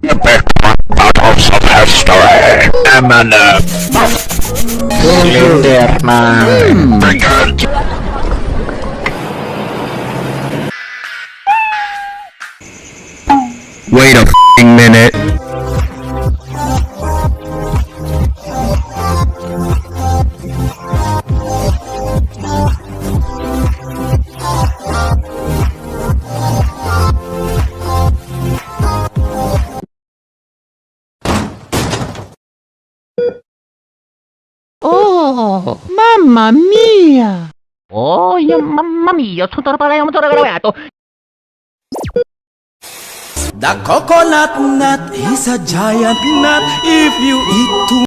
The big battles of history imminent. Slenderman. Bring it. Wait a f***ing minute. Oh, mamma mia! Oh, mamma mia, tutto ragazzo. The coconut nut is a giant nut if you eat too